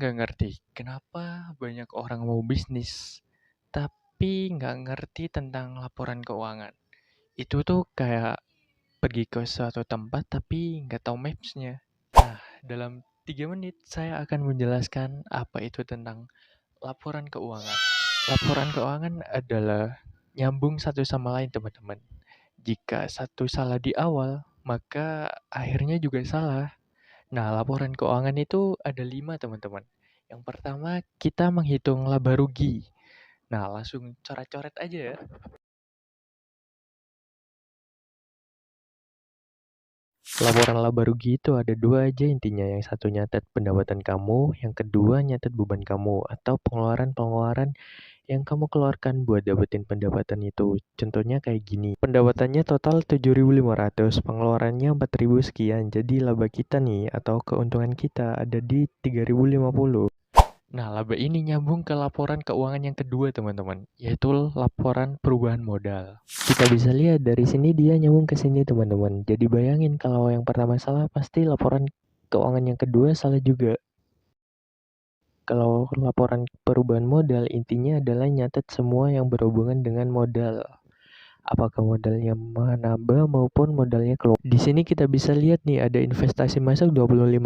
nggak ngerti kenapa banyak orang mau bisnis, tapi nggak ngerti tentang laporan keuangan. Itu tuh kayak pergi ke suatu tempat tapi nggak tahu maps-nya. Nah, dalam 3 menit saya akan menjelaskan apa itu tentang laporan keuangan. Laporan keuangan adalah nyambung satu sama lain, teman-teman. Jika satu salah di awal, maka akhirnya juga salah. Nah, laporan keuangan itu ada 5, teman-teman. Yang pertama, kita menghitung laba rugi. Nah, langsung coret-coret aja ya. Laporan laba rugi itu ada 2 aja intinya. Yang satu nyatet pendapatan kamu, yang kedua nyatet beban kamu atau pengeluaran-pengeluaran yang kamu keluarkan buat dapetin pendapatan itu. Contohnya kayak gini. Pendapatannya total 7.500, pengeluarannya 4.000 sekian. Jadi laba kita nih atau keuntungan kita ada di 3.050. Nah, laba ini nyambung ke laporan keuangan yang kedua, teman-teman, yaitu laporan perubahan modal. Kita bisa lihat dari sini dia nyambung ke sini, teman-teman. Jadi bayangin kalau yang pertama salah, pasti laporan keuangan yang kedua salah juga. Kalau laporan perubahan modal, intinya adalah nyatet semua yang berhubungan dengan modal. Apakah modalnya menambah maupun modalnya keluar. Di sini kita bisa lihat nih ada investasi masuk 25.000,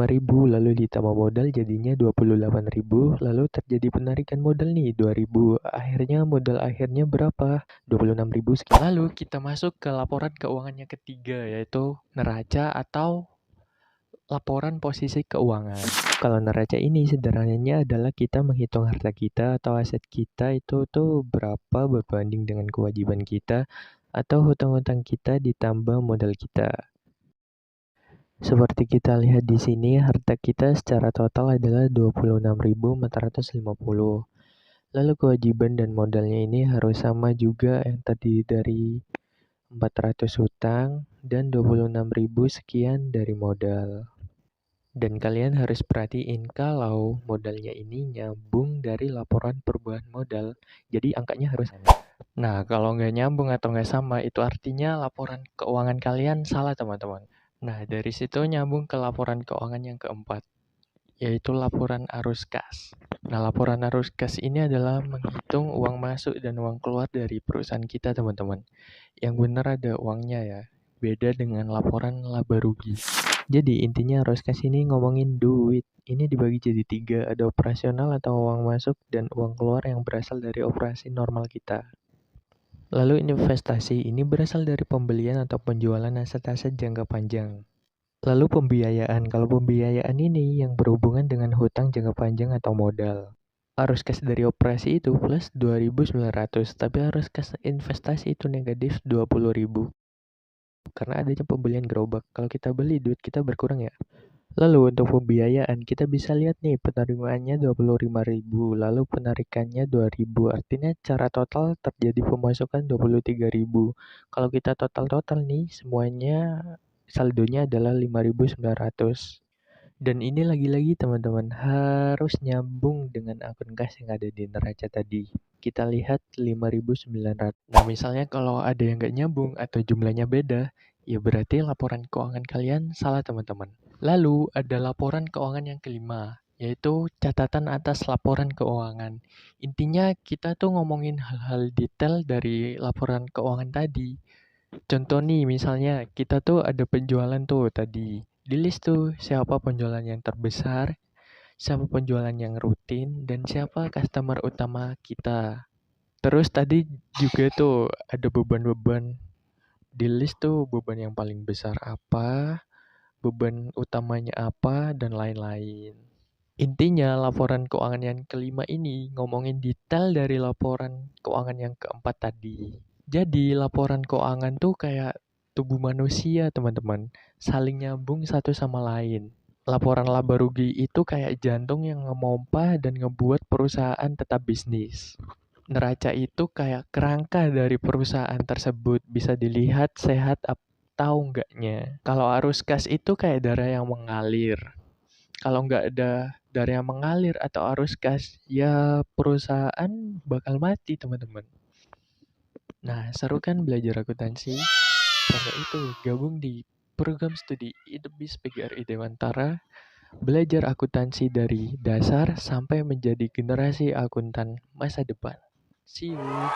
lalu ditambah modal jadinya 28.000, lalu terjadi penarikan modal nih 2.000. Akhirnya modal akhirnya berapa? 26.000 sekian. Lalu kita masuk ke laporan keuangan yang ketiga, yaitu neraca atau laporan posisi keuangan. Kalau neraca ini sederhananya adalah kita menghitung harta kita atau aset kita itu tuh berapa berbanding dengan kewajiban kita atau hutang-hutang kita ditambah modal kita. Seperti kita lihat di sini, harta kita secara total adalah 26.450. Lalu kewajiban dan modalnya ini harus sama juga, yang tadi dari 400 hutang dan 26.000 sekian dari modal. Dan kalian harus perhatiin kalau modalnya ini nyambung dari laporan perubahan modal. Jadi angkanya harus sama. Nah, kalau nggak nyambung atau nggak sama, itu artinya laporan keuangan kalian salah, teman-teman. Nah, dari situ nyambung ke laporan keuangan yang keempat, yaitu laporan arus kas. Nah, laporan arus kas ini adalah menghitung uang masuk dan uang keluar dari perusahaan kita, teman-teman. Yang benar ada uangnya ya, beda dengan laporan laba rugi. Jadi intinya arus kas ini ngomongin duit. Ini dibagi jadi 3, ada operasional atau uang masuk dan uang keluar yang berasal dari operasi normal kita. Lalu investasi ini berasal dari pembelian atau penjualan aset-aset jangka panjang. Lalu pembiayaan, kalau pembiayaan ini yang berhubungan dengan hutang jangka panjang atau modal. Arus kas dari operasi itu plus 2.900, tapi arus kas investasi itu negatif 20.000. Karena adanya pembelian gerobak. Kalau kita beli, duit kita berkurang ya. Lalu untuk pembiayaan, kita bisa lihat nih penerimaannya 25.000, lalu penarikannya 2.000. Artinya secara total terjadi pemasukan 23.000. Kalau kita total-total nih, semuanya saldonya adalah 5.900. Dan ini lagi-lagi teman-teman harus nyambung dengan akun kas yang ada di neraca tadi. Kita lihat 5.900. Nah, misalnya kalau ada yang nggak nyambung atau jumlahnya beda, ya berarti laporan keuangan kalian salah, teman-teman. Lalu ada laporan keuangan yang kelima, yaitu catatan atas laporan keuangan. Intinya kita tuh ngomongin hal-hal detail dari laporan keuangan tadi. Contoh nih, misalnya kita tuh ada penjualan tuh tadi. Di list tuh siapa penjualan yang terbesar, siapa penjualan yang rutin, dan siapa customer utama kita. Terus tadi juga tuh ada beban-beban. Di list tuh beban yang paling besar apa, beban utamanya apa, dan lain-lain. Intinya laporan keuangan yang kelima ini ngomongin detail dari laporan keuangan yang keempat tadi. Jadi laporan keuangan tuh kayak tubuh manusia, teman-teman. Saling nyambung satu sama lain. Laporan laba rugi itu kayak jantung yang ngemompa dan ngebuat perusahaan tetap bisnis. Neraca itu kayak kerangka dari perusahaan tersebut, bisa dilihat sehat atau enggaknya. Kalau arus kas itu kayak darah yang mengalir. Kalau nggak ada darah yang mengalir atau arus kas, ya perusahaan bakal mati, teman-teman. Nah, seru kan belajar akuntansi? Karena itu, gabung di program studi IDBIS PGRI Dewantara Belajar akuntansi dari dasar sampai menjadi generasi akuntan masa depan. See you.